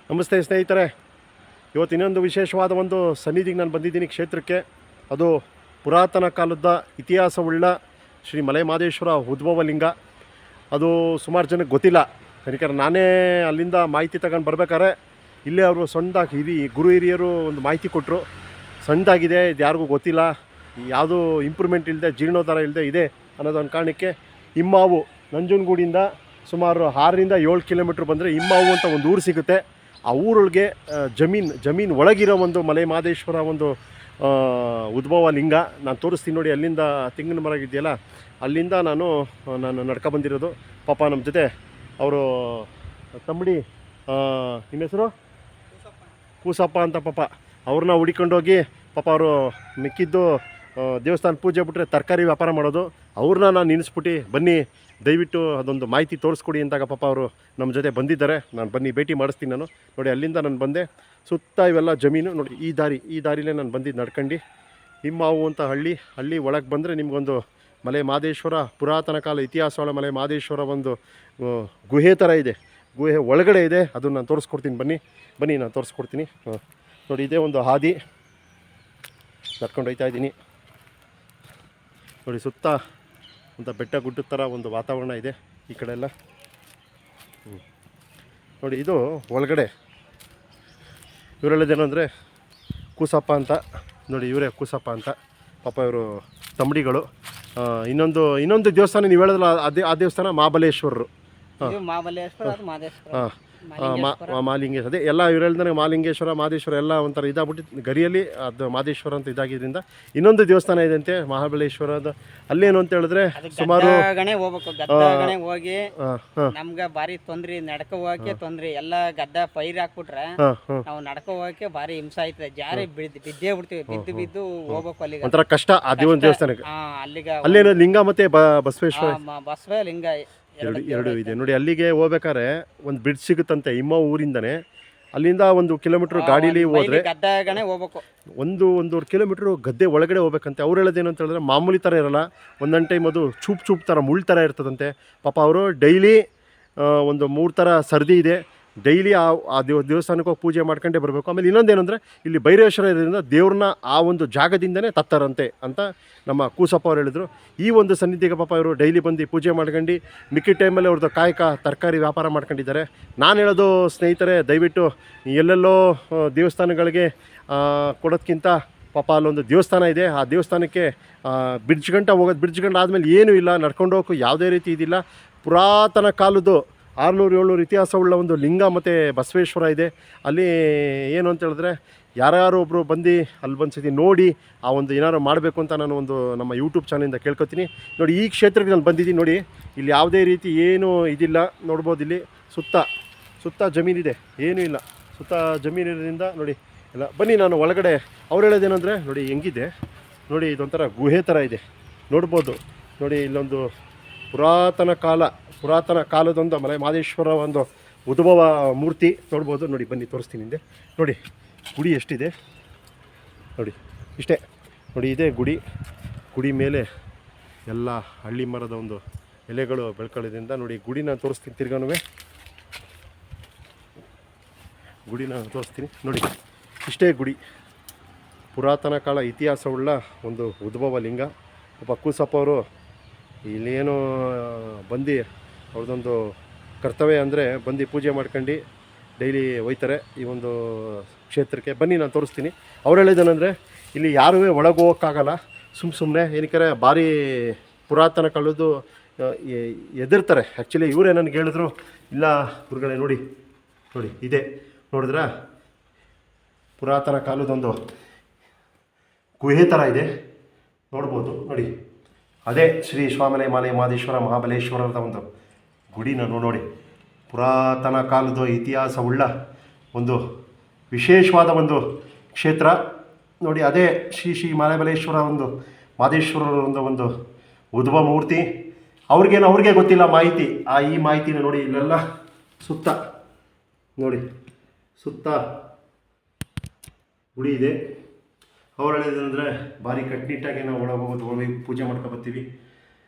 ನಮಸ್ತೆ ಸ್ನೇಹಿತರೆ, ಇವತ್ತು ಇನ್ನೊಂದು ವಿಶೇಷವಾದ ಒಂದು ಸನ್ನಿಧಿಗೆ ನಾನು ಬಂದಿದ್ದೀನಿ ಕ್ಷೇತ್ರಕ್ಕೆ. ಅದು ಪುರಾತನ ಕಾಲದ ಇತಿಹಾಸವುಳ್ಳ ಶ್ರೀ ಮಲೆ ಮಹದೇಶ್ವರ ಉದ್ಭವ ಲಿಂಗ. ಅದು ಸುಮಾರು ಜನಕ್ಕೆ ಗೊತ್ತಿಲ್ಲ. ಯಾಕಂದರೆ ನಾನೇ ಅಲ್ಲಿಂದ ಮಾಹಿತಿ ತಗೊಂಡು ಬರ್ಬೇಕಾದ್ರೆ ಇಲ್ಲೇ ಅವರು ಸಣ್ಣದಾಗಿ ಗುರು ಹಿರಿಯರು ಒಂದು ಮಾಹಿತಿ ಕೊಟ್ಟರು. ಸಣ್ಣದಾಗಿದೆ, ಇದು ಯಾರಿಗೂ ಗೊತ್ತಿಲ್ಲ, ಯಾವುದೂ ಇಂಪ್ರೂವ್ಮೆಂಟ್ ಇಲ್ಲದೆ, ಜೀರ್ಣೋದ್ಧಾರ ಇಲ್ಲದೆ ಇದೆ ಅನ್ನೋದೊಂದು ಕಾರಣಕ್ಕೆ ಇಮ್ಮಾವು ನಂಜನಗೂಡಿಂದ ಸುಮಾರು 6ರಿಂದ 7 ಕಿಲೋಮೀಟ್ರ್ ಬಂದರೆ ಇಮ್ಮಾವು ಅಂತ ಒಂದು ಊರು ಸಿಗುತ್ತೆ. ಆ ಊರೊಳಗೆ ಜಮೀನು ಒಳಗಿರೋ ಒಂದು ಮಲೆ ಮಹದೇಶ್ವರ ಒಂದು ಉದ್ಭವ ಲಿಂಗ ನಾನು ತೋರಿಸ್ತೀನಿ ನೋಡಿ. ಅಲ್ಲಿಂದ ತೆಂಗಿನ ಮರ ಇದೆಯಲ್ಲ, ಅಲ್ಲಿಂದ ನಾನು ನಡ್ಕೊಬಂದಿರೋದು. ಪಾಪ ನಮ್ಮ ಜೊತೆ ಅವರು ತಮ್ಮಡಿ, ನಿಮ್ಮ ಹೆಸರು ಕೂಸಪ್ಪ ಅಂತ. ಪಾಪ ಅವ್ರನ್ನ ಹುಡಿಕೊಂಡೋಗಿ, ಪಾಪ ಅವರು ಮಿಕ್ಕಿದ್ದು ದೇವಸ್ಥಾನ ಪೂಜೆ ಬಿಟ್ಟರೆ ತರಕಾರಿ ವ್ಯಾಪಾರ ಮಾಡೋದು. ಅವ್ರನ್ನ ನಾನು ನಿಲ್ಲಿಸ್ಬಿಟ್ಟು ಬನ್ನಿ ದಯವಿಟ್ಟು ಅದೊಂದು ಮಾಹಿತಿ ತೋರಿಸ್ಕೊಡಿ ಅಂದಾಗ ಪಾಪ ಅವರು ನಮ್ಮ ಜೊತೆ ಬಂದಿದ್ದಾರೆ. ನಾನು ಬನ್ನಿ ಭೇಟಿ ಮಾಡಿಸ್ತೀನಿ ನಾನು. ನೋಡಿ, ಅಲ್ಲಿಂದ ನಾನು ಬಂದೆ. ಸುತ್ತ ಇವೆಲ್ಲ ಜಮೀನು ನೋಡಿ. ಈ ದಾರಿಲೇ ನಾನು ಬಂದಿದ್ದು ನಡ್ಕೊಂಡು. ಇಮ್ಮಾವು ಅಂತ ಹಳ್ಳಿ ಒಳಗೆ ಬಂದರೆ ನಿಮಗೊಂದು ಮಲೆ ಮಹದೇಶ್ವರ ಪುರಾತನ ಕಾಲ ಇತಿಹಾಸವಾಳ ಮಲೆ ಮಹದೇಶ್ವರ ಒಂದು ಗುಹೆ ಥರ ಇದೆ. ಗುಹೆ ಒಳಗಡೆ ಇದೆ, ಅದನ್ನು ನಾನು ತೋರಿಸ್ಕೊಡ್ತೀನಿ. ಬನ್ನಿ ನಾನು ತೋರಿಸ್ಕೊಡ್ತೀನಿ. ನೋಡಿ, ಇದೇ ಒಂದು ಹಾದಿ ನಡ್ಕೊಂಡು ಹೋಗ್ತಾ ಇದ್ದೀನಿ. ನೋಡಿ, ಸುತ್ತ ಅಂತ ಬೆಟ್ಟ ಗುಡ್ಡದ ಥರ ಒಂದು ವಾತಾವರಣ ಇದೆ ಈ ಕಡೆ ಎಲ್ಲ. ನೋಡಿ, ಇದು ಒಳಗಡೆ ಇವರೆಲ್ಲದೇನು ಅಂದರೆ ಕೂಸಪ್ಪ ಅಂತ. ನೋಡಿ, ಇವರೇ ಕೂಸಪ್ಪ ಅಂತ. ಪಾಪ ಇವರು ತಮ್ಮಡಿಗಳು. ಇನ್ನೊಂದು ದೇವಸ್ಥಾನ ನೀವು ಹೇಳಿದ್ರಲ್ಲ, ಆ ದೇವಸ್ಥಾನ ಮಹಾಬಲೇಶ್ವರರು. ಮಹಾಲಿಂಗೇಶ್ವರ. ಅದೇ ಎಲ್ಲ ಇವ್ರು ಹೇಳಿದ್ರೆ ಮಹಾಲಿಂಗೇಶ್ವರ, ಮಹದೇಶ್ವರ ಎಲ್ಲ ಒಂಥರ ಇದಾಗ್ಬಿಟ್ಟು ಗರಿಯಲ್ಲಿ ಅದು ಮಹದೇಶ್ವರ ಅಂತ ಇದಾಗಿದ್ದರಿಂದ ಇನ್ನೊಂದು ದೇವಸ್ಥಾನ ಇದೆಯಂತೆ ಮಹಾಬಲೇಶ್ವರದ. ಅಲ್ಲೇನು ಅಂತ ಹೇಳಿದ್ರೆ ಸುಮಾರು ಹೋಗಿ ನಮ್ಗೆ ಬಾರಿ ತೊಂದ್ರೆ, ನಡ್ಕ ಹೋಗಕ್ಕೆ ತೊಂದ್ರೆ. ಎಲ್ಲ ಗದ್ದ ಪೈರ್ ಹಾಕ್ಬಿಟ್ರೆ ನಾವು ನಡ್ಕ ಹೋಗಕ್ಕೆ ಬಾರಿ ಹಿಂಸೆ ಆಯ್ತದೆ. ಜಾರಿ ಬಿದ್ದೇ ಬಿಡ್ತೀವಿ. ಬಿದ್ದು ಹೋಗ್ಬೇಕು ಅಲ್ಲಿಗೆ. ಒಂಥರ ಕಷ್ಟ ಆ ದೇವಸ್ಥಾನಕ್ಕೆ. ಅಲ್ಲೇನು ಲಿಂಗ ಮತ್ತೆ ಬಸವ ಲಿಂಗ ಎರಡು ಇದೆ ನೋಡಿ. ಅಲ್ಲಿಗೆ ಹೋಗ್ಬೇಕಾದ್ರೆ ಒಂದು ಬ್ರಿಡ್ಜ್ ಸಿಗುತ್ತಂತೆ ಇಮ್ಮ ಊರಿಂದನೇ. ಅಲ್ಲಿಂದ 1 ಕಿಲೋಮೀಟ್ರ್ ಗಾಡೀಲಿ ಹೋದರೆ ಒಂದೂವರೆ ಕಿಲೋಮೀಟ್ರ್ ಗದ್ದೆ ಒಳಗಡೆ ಹೋಗ್ಬೇಕಂತೆ. ಅವ್ರು ಹೇಳೋದೇನು ಅಂತ ಹೇಳಿದ್ರೆ ಮಾಮೂಲಿ ಥರ ಇರೋಲ್ಲ, ಒಂದೊಂದು ಟೈಮ್ ಅದು ಚೂಪ್ ಥರ ಮುಳ್ಳು ಥರ ಇರ್ತದಂತೆ. ಪಾಪ ಅವರು ಡೈಲಿ ಒಂದು 3 ಥರ ಸರ್ದಿ ಇದೆ. ಡೈಲಿ ಆ ದೇವಸ್ಥಾನಕ್ಕೆ ಹೋಗಿ ಪೂಜೆ ಮಾಡ್ಕೊಂಡೇ ಬರಬೇಕು. ಆಮೇಲೆ ಇನ್ನೊಂದೇನು ಅಂದರೆ ಇಲ್ಲಿ ಭೈರವೇಶ್ವರ ಇರೋದ್ರಿಂದ ದೇವ್ರನ್ನ ಆ ಒಂದು ಜಾಗದಿಂದನೇ ತತ್ತಾರಂತೆ ಅಂತ ನಮ್ಮ ಕೂಸಪ್ಪ ಅವ್ರು ಹೇಳಿದರು. ಈ ಒಂದು ಸನ್ನಿಧಿಗೆ ಪಾಪ ಅವರು ಡೈಲಿ ಬಂದು ಪೂಜೆ ಮಾಡ್ಕೊಂಡು ಮಿಕ್ಕಿದ ಟೈಮಲ್ಲಿ ಅವ್ರದ್ದು ಕಾಯಕ ತರಕಾರಿ ವ್ಯಾಪಾರ ಮಾಡ್ಕೊಂಡಿದ್ದಾರೆ. ನಾನು ಹೇಳೋದು ಸ್ನೇಹಿತರೆ, ದಯವಿಟ್ಟು ಎಲ್ಲೆಲ್ಲೋ ದೇವಸ್ಥಾನಗಳಿಗೆ ಕೊಡೋದಕ್ಕಿಂತ ಪಾಪ ಅಲ್ಲೊಂದು ದೇವಸ್ಥಾನ ಇದೆ. ಆ ದೇವಸ್ಥಾನಕ್ಕೆ ಬ್ರಿಡ್ಜ್ ಗಂಟ ಹೋಗೋದು. ಬ್ರಿಡ್ಜ್ ಗಂಟ ಆದಮೇಲೆ ಏನೂ ಇಲ್ಲ, ನಡ್ಕೊಂಡು ಹೋಗೋಕ್ಕೂ ಯಾವುದೇ ರೀತಿ ಇದಿಲ್ಲ. ಪುರಾತನ ಕಾಲದ್ದು 600-700 ಇತಿಹಾಸವುಳ್ಳ ಒಂದು ಲಿಂಗ ಮತ್ತು ಬಸವೇಶ್ವರ ಇದೆ. ಅಲ್ಲಿ ಏನು ಅಂತ ಹೇಳಿದ್ರೆ ಯಾರು ಒಬ್ಬರು ಬಂದು ಅಲ್ಲಿ ಬಂದ್ಸತಿ ನೋಡಿ ಆ ಒಂದು ಏನಾರು ಮಾಡಬೇಕು ಅಂತ ನಾನು ಒಂದು ನಮ್ಮ ಯೂಟ್ಯೂಬ್ ಚಾನಲಿಂದ ಕೇಳ್ಕೊತೀನಿ. ನೋಡಿ, ಈ ಕ್ಷೇತ್ರಕ್ಕೆ ನಾನು ಬಂದಿದ್ದೀನಿ. ನೋಡಿ, ಇಲ್ಲಿ ಯಾವುದೇ ರೀತಿ ಏನೂ ಇದಿಲ್ಲ. ನೋಡ್ಬೋದು, ಇಲ್ಲಿ ಸುತ್ತ ಜಮೀನಿದೆ, ಏನೂ ಇಲ್ಲ. ಸುತ್ತ ಜಮೀನಿರೋದ್ರಿಂದ ನೋಡಿ ಎಲ್ಲ. ಬನ್ನಿ ನಾನು ಒಳಗಡೆ. ಅವ್ರು ಹೇಳೋದೇನೆಂದರೆ ನೋಡಿ ಹೆಂಗಿದೆ ನೋಡಿ, ಇದೊಂಥರ ಗುಹೆ ಥರ ಇದೆ. ನೋಡ್ಬೋದು ನೋಡಿ, ಇಲ್ಲೊಂದು ಪುರಾತನ ಕಾಲದೊಂದು ಮಲೆ ಮಹದೇಶ್ವರ ಒಂದು ಉದ್ಭವ ಮೂರ್ತಿ ನೋಡ್ಬೋದು. ನೋಡಿ, ಬನ್ನಿ ತೋರಿಸ್ತೀನಿ ಹಿಂದೆ. ನೋಡಿ, ಗುಡಿ ಎಷ್ಟಿದೆ ನೋಡಿ, ಇಷ್ಟೇ ನೋಡಿ. ಇದೇ ಗುಡಿ ಮೇಲೆ ಎಲ್ಲ ಹಳ್ಳಿ ಮರದ ಒಂದು ಎಲೆಗಳು ಬೆಳ್ಕೊಳ್ಳೋದ್ರಿಂದ ನೋಡಿ ಗುಡಿನ ತೋರಿಸ್ತೀನಿ. ತಿರ್ಗಾನುವೆ ಗುಡಿನ ತೋರಿಸ್ತೀನಿ ನೋಡಿ. ಇಷ್ಟೇ ಗುಡಿ, ಪುರಾತನ ಕಾಲ ಇತಿಹಾಸವುಳ್ಳ ಒಂದು ಉದ್ಭವ ಲಿಂಗ. ಒಬ್ಬ ಕೂಸಪ್ಪ ಅವರು ಇಲ್ಲೇನೋ ಬಂದು ಅವ್ರದ್ದೊಂದು ಕರ್ತವ್ಯ ಅಂದರೆ ಬಂದು ಪೂಜೆ ಮಾಡ್ಕೊಂಡು ಡೈಲಿ ಒಯ್ತಾರೆ ಈ ಒಂದು ಕ್ಷೇತ್ರಕ್ಕೆ. ಬನ್ನಿ ನಾನು ತೋರಿಸ್ತೀನಿ. ಅವ್ರು ಹೇಳಿದ್ದೇನೆಂದರೆ ಇಲ್ಲಿ ಯಾರೂ ಒಳಗೆ ಹೋಗೋಕ್ಕಾಗಲ್ಲ ಸುಮ್ಮನೆ. ಏನಕ್ಕೆ ಭಾರಿ ಪುರಾತನ ಕಾಲದ್ದು ಎದುರ್ತಾರೆ. ಆ್ಯಕ್ಚುಲಿ ಇವರೇ ನನಗೆ ಹೇಳಿದ್ರು, ಇಲ್ಲ ಗುರುಗಳೇ ನೋಡಿ ಇದೆ ನೋಡಿದ್ರ ಪುರಾತನ ಕಾಲದೊಂದು ಗುಹೆ ಥರ ಇದೆ. ನೋಡ್ಬೋದು ನೋಡಿ, ಅದೇ ಶ್ರೀ ಶ್ವಾಮಲೆ ಮಲೆ ಮಹದೇಶ್ವರ ಮಹಾಬಲೇಶ್ವರದ ಒಂದು ಗುಡಿನ ನೋಡಿ. ಪುರಾತನ ಕಾಲದ ಇತಿಹಾಸವುಳ್ಳ ಒಂದು ವಿಶೇಷವಾದ ಒಂದು ಕ್ಷೇತ್ರ ನೋಡಿ. ಅದೇ ಶ್ರೀ ಮಹಾಬಲೇಶ್ವರ ಒಂದು ಮಹದೇಶ್ವರರ ಒಂದು ಉದ್ಭವ ಮೂರ್ತಿ. ಅವ್ರಿಗೆ ಗೊತ್ತಿಲ್ಲ ಮಾಹಿತಿ. ಈ ಮಾಹಿತಿನ ನೋಡಿ, ಇಲ್ಲೆಲ್ಲ ಸುತ್ತ ಗುಡಿ ಇದೆ. ಅವ್ರು ಹೇಳಿದಂದರೆ ಭಾರಿ ಕಟ್ಟುನಿಟ್ಟಾಗಿ ನಾವು ಒಳಗೆ ಹೋಗಿ ಪೂಜೆ ಮಾಡ್ಕೊಬರ್ತೀವಿ.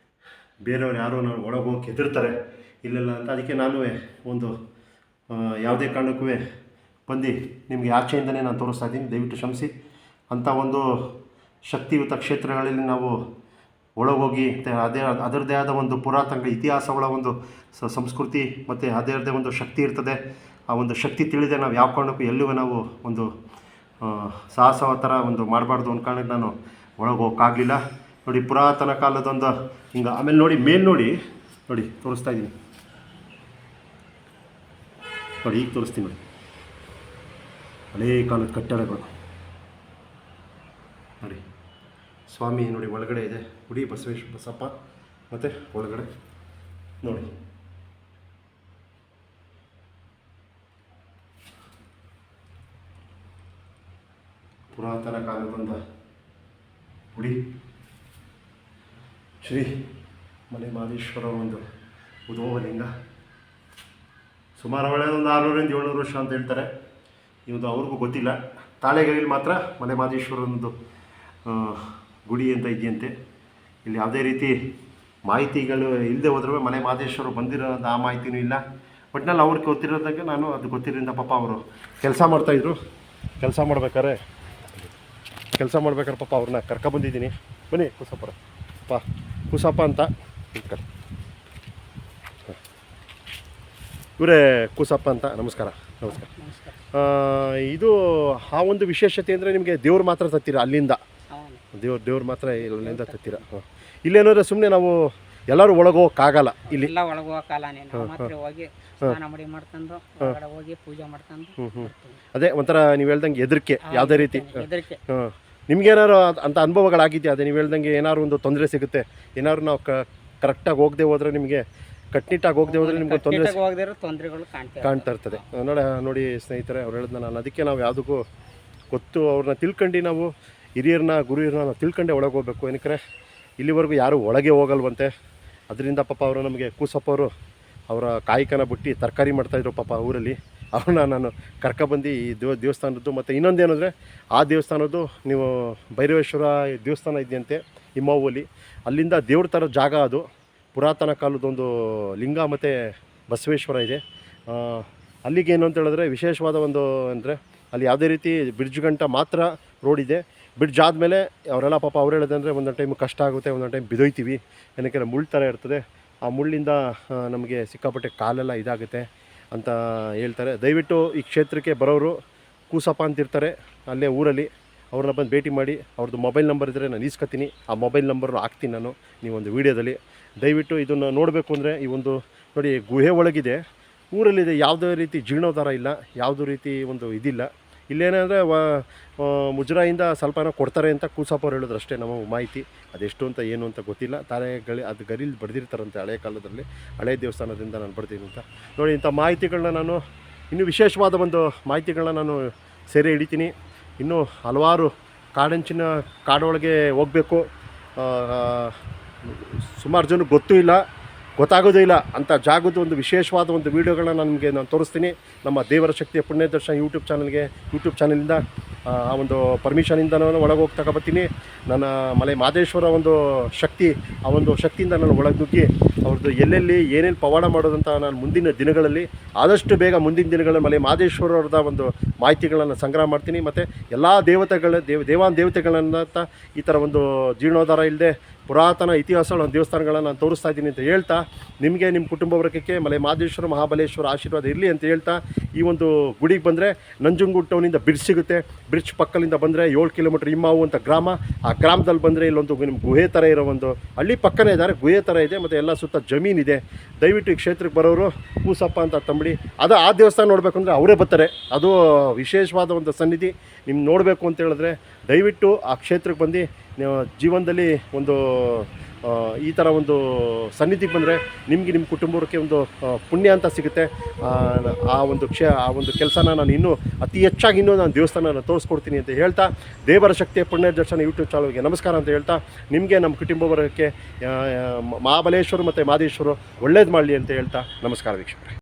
ಬೇರೆಯವ್ರು ಯಾರೋ ನಾವು ಒಳಗೆ ಹೋಗೋಕೆ ಹೆದರ್ತಾರೆ ಇಲ್ಲೆಲ್ಲ ಅಂತ. ಅದಕ್ಕೆ ನಾನು ಒಂದು ಯಾವುದೇ ಕಾರಣಕ್ಕೂ ಬಂದು ನಿಮಗೆ ಆಚೆಯಿಂದನೇ ನಾನು ತೋರಿಸ್ತಾ ಇದ್ದೀನಿ, ದಯವಿಟ್ಟು ಕ್ಷಮಿಸಿ. ಅಂಥ ಒಂದು ಶಕ್ತಿಯುತ ಕ್ಷೇತ್ರಗಳಲ್ಲಿ ನಾವು ಒಳಗೋಗಿ ಅದರದ್ದೇ ಆದ ಒಂದು ಪುರಾತನ ಇತಿಹಾಸಗಳ ಒಂದು ಸಂಸ್ಕೃತಿ ಮತ್ತು ಅದರದ್ದೇ ಒಂದು ಶಕ್ತಿ ಇರ್ತದೆ. ಆ ಒಂದು ಶಕ್ತಿ ತಿಳಿದೆ ನಾವು ಯಾವ ಕಾರಣಕ್ಕೂ ಎಲ್ಲೂ ನಾವು ಒಂದು ಸಾಹಸ ಥರ ಒಂದು ಮಾಡಬಾರ್ದು ಅನ್ನೋ ಕಾರಣಕ್ಕೆ ನಾನು ಒಳಗೆ ಹೋಗೋಕ್ಕಾಗಲಿಲ್ಲ. ನೋಡಿ, ಪುರಾತನ ಕಾಲದೊಂದು ಹಿಂಗೆ. ಆಮೇಲೆ ನೋಡಿ, ಮೇಲೆ ನೋಡಿ ತೋರಿಸ್ತಾ ಇದ್ದೀನಿ ನೋಡಿ, ಈಗ ತೋರಿಸ್ತೀನಿ ನೋಡಿ, ಹಳೇ ಕಾಲದ ಕಟ್ಟಡಗಳು ನೋಡಿ. ಸ್ವಾಮಿ ನೋಡಿ ಒಳಗಡೆ ಇದೆ, ಗುಡಿ ಬಸಪ್ಪ ಮತ್ತು ಒಳಗಡೆ ನೋಡಿ ಪುರಾತನ ಕಾಲದೊಂದು ಗುಡಿ. ಶ್ರೀ ಮಲೆ ಮಹದೇಶ್ವರ ಒಂದು ಉದ್ಭವಲಿಂಗ. ಸುಮಾರು ಒಂದು 600-700 ವರ್ಷ ಅಂತ ಹೇಳ್ತಾರೆ. ಇದು ಅವ್ರಿಗೂ ಗೊತ್ತಿಲ್ಲ. ತಾಳೆಗೈಯಲ್ಲಿ ಮಾತ್ರ ಮಲೆ ಮಹದೇಶ್ವರನದು ಗುಡಿ ಅಂತ ಇದೆಯಂತೆ. ಇಲ್ಲಿ ಯಾವುದೇ ರೀತಿ ಮಾಹಿತಿಗಳು ಇಲ್ಲದೆ ಹೋದ್ರೆ ಮಲೆ ಮಹದೇಶ್ವರ ಬಂದಿರೋದು ಆ ಮಾಹಿತಿನೂ ಇಲ್ಲ. ಒಟ್ಟಿನಲ್ಲಿ ಅವ್ರಿಗೆ ಗೊತ್ತಿರೋದಾಗ ನಾನು ಅದು ಗೊತ್ತಿರೋದ್ರಿಂದ ಪಾಪ ಅವರು ಕೆಲಸ ಮಾಡ್ತಾಯಿದ್ರು. ಕೆಲಸ ಮಾಡ್ಬೇಕಾದ್ರೆ ಪಾಪ ಅವ್ರನ್ನ ಕರ್ಕೊಬಂದಿದ್ದೀನಿ. ಬನ್ನಿ ಕೂಸಪ್ಪ ಅಂತ ಇವರೇ ಕೂಸಪ್ಪ ಅಂತ. ನಮಸ್ಕಾರ. ಇದು ಆ ಒಂದು ವಿಶೇಷತೆ ಅಂದರೆ ನಿಮಗೆ ದೇವ್ರು ಮಾತ್ರ ತತ್ತೀರ ಅಲ್ಲಿಂದ, ದೇವ್ರು ಮಾತ್ರ ಇಲ್ಲಿಂದ ತತ್ತೀರ. ಇಲ್ಲೇನಾದ್ರೆ ಸುಮ್ಮನೆ ನಾವು ಎಲ್ಲರೂ ಒಳಗೋಗಕ್ಕಾಗಲ್ಲ. ಇಲ್ಲಿ ಹೋಗಿ ಪೂಜೆ ಮಾಡ್ಕೊಂಡು ಅದೇ ಒಂಥರ ನೀವು ಹೇಳ್ದಂಗೆ ಹೆದರಿಕೆ, ಯಾವುದೇ ರೀತಿ. ನಿಮ್ಗೇನಾರು ಅಂತ ಅನುಭವಗಳಾಗಿದೆಯಾ? ಅದೇ ನೀವು ಹೇಳ್ದಂಗೆ ಏನಾದ್ರು ಒಂದು ತೊಂದರೆ ಸಿಗುತ್ತೆ, ಏನಾದ್ರು ನಾವು ಕರೆಕ್ಟಾಗಿ ಹೋಗದೆ ಹೋದರೆ, ನಿಮಗೆ ಕಟ್ನಿಟ್ಟಾಗಿ ಹೋಗದೆ ಹೋದರೆ ನಿಮ್ಗೆ ತೊಂದರೆಗಳು ಕಾಣ್ತಾ ಇರ್ತದೆ. ನೋಡಿ ಸ್ನೇಹಿತರೆ, ಅವ್ರು ಹೇಳಿದ್ನ ನಾನು ಅದಕ್ಕೆ ನಾವು ಯಾವುದಕ್ಕೂ ಗೊತ್ತು ಅವ್ರನ್ನ ತಿಳ್ಕೊಂಡು, ನಾವು ಹಿರಿಯರನ್ನ ಗುರುಹಿರನ್ನ ನಾವು ತಿಳ್ಕೊಂಡೆ ಒಳಗೆ ಹೋಗ್ಬೇಕು. ಏನಕ್ಕೆ ಇಲ್ಲಿವರೆಗೂ ಯಾರೂ ಒಳಗೆ ಹೋಗಲ್ವಂತೆ. ಅದರಿಂದ ಪಾಪ ಅವರು ನಮಗೆ ಕೂಸಪ್ಪ ಅವರು ಅವರ ಕಾಯಿಕನ ಬಿಟ್ಟು ತರಕಾರಿ ಮಾಡ್ತಾಯಿದ್ರು ಪಾಪ ಊರಲ್ಲಿ. ಅವ್ರನ್ನ ನಾನು ಕರ್ಕೊಬಂದು ಈ ದೇವಸ್ಥಾನದ್ದು. ಮತ್ತು ಇನ್ನೊಂದೇನೆಂದರೆ ಆ ದೇವಸ್ಥಾನದ್ದು ನೀವು ಭೈರವೇಶ್ವರ ದೇವಸ್ಥಾನ ಇದೆಯಂತೆ ಹಿಮಾವಲ್ಲಿ. ಅಲ್ಲಿಂದ ದೇವ್ರ ಥರ ಜಾಗ ಅದು. ಪುರಾತನ ಕಾಲದೊಂದು ಲಿಂಗ ಮತ್ತು ಬಸವೇಶ್ವರ ಇದೆ. ಅಲ್ಲಿಗೆ ಏನು ಅಂತ ಹೇಳಿದ್ರೆ ವಿಶೇಷವಾದ ಒಂದು ಅಂದರೆ ಅಲ್ಲಿ ಯಾವುದೇ ರೀತಿ ಬ್ರಿಡ್ಜ್ ಗಂಟ ಮಾತ್ರ ರೋಡ್ ಇದೆ. ಬ್ರಿಡ್ಜ್ ಆದಮೇಲೆ ಅವರೆಲ್ಲ ಪಾಪ ಅವ್ರು ಹೇಳೋದಂದರೆ ಒಂದೊಂದು ಟೈಮ್ ಕಷ್ಟ ಆಗುತ್ತೆ, ಒಂದೊಂದು ಟೈಮ್ ಬಿದೋಯ್ತೀವಿ. ಏನಕ್ಕೆ ಮುಳ್ಳು ಥರ ಇರ್ತದೆ. ಆ ಮುಳ್ಳಿಂದ ನಮಗೆ ಸಿಕ್ಕಾಪಟ್ಟೆ ಕಾಲೆಲ್ಲ ಇದಾಗುತ್ತೆ ಅಂತ ಹೇಳ್ತಾರೆ. ದಯವಿಟ್ಟು ಈ ಕ್ಷೇತ್ರಕ್ಕೆ ಬರೋರು ಕೂಸಪ್ಪ ಅಂತಿರ್ತಾರೆ ಅಲ್ಲೇ ಊರಲ್ಲಿ, ಅವ್ರನ್ನ ಬಂದು ಭೇಟಿ ಮಾಡಿ. ಅವ್ರದ್ದು ಮೊಬೈಲ್ ನಂಬರ್ ಇದ್ದರೆ ನಾನು ಈಸ್ಕೊತೀನಿ. ಆ ಮೊಬೈಲ್ ನಂಬರ್ನ ಹಾಕ್ತೀನಿ ನಾನು ನೀವೊಂದು ವೀಡಿಯೋದಲ್ಲಿ. ದಯವಿಟ್ಟು ಇದನ್ನು ನೋಡಬೇಕು ಅಂದರೆ ಈ ಒಂದು ನೋಡಿ ಗುಹೆ ಒಳಗಿದೆ, ಊರಲ್ಲಿದೆ. ಯಾವುದೇ ರೀತಿ ಜೀರ್ಣೋದ್ಧಾರ ಇಲ್ಲ, ಯಾವುದೇ ರೀತಿ ಒಂದು ಇದಿಲ್ಲ. ಇಲ್ಲೇನಂದರೆ ಮುಜರಾಯಿಂದ ಸ್ವಲ್ಪನೋ ಕೊಡ್ತಾರೆ ಅಂತ ಕೂಸಪ್ಪ ಅವ್ರು ಹೇಳಿದ್ರು ಅಷ್ಟೇ ನಮ್ಮ ಮಾಹಿತಿ. ಅದೆಷ್ಟು ಅಂತ ಏನು ಅಂತ ಗೊತ್ತಿಲ್ಲ. ಅದು ಗರಿಲಿ ಬರೆದಿರ್ತಾರಂತೆ ಹಳೆ ಕಾಲದಲ್ಲಿ, ಹಳೆ ದೇವಸ್ಥಾನದಿಂದ ನಾನು ಬರ್ತೀನಿ ಅಂತ. ನೋಡಿ, ಇಂಥ ಮಾಹಿತಿಗಳನ್ನ ನಾನು ಇನ್ನೂ ವಿಶೇಷವಾದ ಒಂದು ಮಾಹಿತಿಗಳನ್ನ ನಾನು ಸೆರೆ ಹಿಡಿತೀನಿ. ಇನ್ನೂ ಹಲವಾರು ಕಾಡಂಚಿನ ಕಾಡೊಳಗೆ ಹೋಗಬೇಕು. ಸುಮಾರು ಜನಕ್ಕೆ ಗೊತ್ತಾಗೋದೇ ಇಲ್ಲ ಅಂಥ ಜಾಗದ ಒಂದು ವಿಶೇಷವಾದ ಒಂದು ವೀಡಿಯೋಗಳನ್ನ ನಾನು ತೋರಿಸ್ತೀನಿ. ನಮ್ಮ ದೇವರ ಶಕ್ತಿಯ ಪುಣ್ಯದರ್ಶನ ಯೂಟ್ಯೂಬ್ ಚಾನಲಿಂದ ಆ ಒಂದು ಪರ್ಮಿಷನಿಂದ ನಾನು ಒಳಗೆ ಹೋಗಿ ತಗೊಬರ್ತೀನಿ. ನನ್ನ ಮಲೆ ಮಹದೇಶ್ವರ ಒಂದು ಶಕ್ತಿ, ಆ ಒಂದು ಶಕ್ತಿಯಿಂದ ನಾನು ಒಳಗೆ ನುಗ್ಗಿ ಅವ್ರದ್ದು ಎಲ್ಲೆಲ್ಲಿ ಏನೇನು ಪವಾಡ ಮಾಡೋದಂತ ನಾನು ಮುಂದಿನ ದಿನಗಳಲ್ಲಿ, ಆದಷ್ಟು ಬೇಗ ಮುಂದಿನ ದಿನಗಳಲ್ಲಿ ಮಲೆ ಮಹದೇಶ್ವರವ್ರದ ಒಂದು ಮಾಹಿತಿಗಳನ್ನು ಸಂಗ್ರಹ ಮಾಡ್ತೀನಿ. ಮತ್ತು ಎಲ್ಲ ದೇವತೆಗಳನ್ನ ಈ ಥರ ಒಂದು ಜೀರ್ಣೋದ್ಧಾರ ಇಲ್ಲದೆ ಪುರಾತನ ಇತಿಹಾಸಗಳ ದೇವಸ್ಥಾನಗಳನ್ನು ನಾನು ತೋರಿಸ್ತಾ ಇದ್ದೀನಿ ಅಂತ ಹೇಳ್ತಾ, ನಿಮಗೆ ನಿಮ್ಮ ಕುಟುಂಬ ವರ್ಗಕ್ಕೆ ಮಲೆ ಮಹದೇಶ್ವರ ಮಹಾಬಲೇಶ್ವರ ಆಶೀರ್ವಾದ ಇರಲಿ ಅಂತ ಹೇಳ್ತಾ, ಈ ಒಂದು ಗುಡಿಗೆ ಬಂದರೆ ನಂಜನಗೂಡು ಟೌನಿಂದ ಬ್ರಿಡ್ಜ್ ಸಿಗುತ್ತೆ. ಬ್ರಿಡ್ಜ್ ಪಕ್ಕದಿಂದ ಬಂದರೆ 7 ಕಿಲೋಮೀಟ್ರ್ ಹಿಮಾವು ಅಂತ ಗ್ರಾಮ. ಆ ಗ್ರಾಮದಲ್ಲಿ ಬಂದರೆ ಇಲ್ಲೊಂದು ನಿಮ್ಮ ಗುಹೆ ಥರ ಇರೋ ಒಂದು ಹಳ್ಳಿ ಪಕ್ಕನೇ ಇದ್ದಾರೆ, ಗುಹೆ ಥರ ಇದೆ. ಮತ್ತು ಎಲ್ಲ ಸುತ್ತ ಜಮೀನಿದೆ. ದಯವಿಟ್ಟು ಈ ಕ್ಷೇತ್ರಕ್ಕೆ ಬರೋರು ಕೂಸಪ್ಪ ಅಂತ ತಂಬಿಡಿ. ಆ ದೇವಸ್ಥಾನ ನೋಡಬೇಕು ಅಂದರೆ ಅವರೇ ಬರ್ತಾರೆ. ಅದು ವಿಶೇಷವಾದ ಒಂದು ಸನ್ನಿಧಿ. ನಿಮ್ಗೆ ನೋಡಬೇಕು ಅಂತ ಹೇಳಿದ್ರೆ ದಯವಿಟ್ಟು ಆ ಕ್ಷೇತ್ರಕ್ಕೆ ಬಂದು ನೀವು ಜೀವನದಲ್ಲಿ ಒಂದು ಈ ಥರ ಒಂದು ಸನ್ನಿಧಿಗೆ ಬಂದರೆ ನಿಮಗೆ ನಿಮ್ಮ ಕುಟುಂಬಕ್ಕೆ ಒಂದು ಪುಣ್ಯ ಅಂತ ಸಿಗುತ್ತೆ. ಆ ಒಂದು ಕೆಲಸನ ನಾನು ಇನ್ನೂ ಅತಿ ಹೆಚ್ಚಾಗಿ ನಾನು ದೇವಸ್ಥಾನ ತೋರಿಸ್ಕೊಡ್ತೀನಿ ಅಂತ ಹೇಳ್ತಾ, ದೇವರ ಶಕ್ತಿಯ ಪುಣ್ಯ ದರ್ಶನ ಯೂಟ್ಯೂಬ್ ಚಾನಲ್ಗೆ ನಮಸ್ಕಾರ ಅಂತ ಹೇಳ್ತಾ, ನಿಮಗೆ ನಮ್ಮ ಕುಟುಂಬ ವರ್ಗಕ್ಕೆ ಮಹಾಬಲೇಶ್ವರ ಮತ್ತು ಮಹದೇಶ್ವರು ಒಳ್ಳೇದು ಮಾಡಲಿ ಅಂತ ಹೇಳ್ತಾ ನಮಸ್ಕಾರ ವೀಕ್ಷಕರೇ.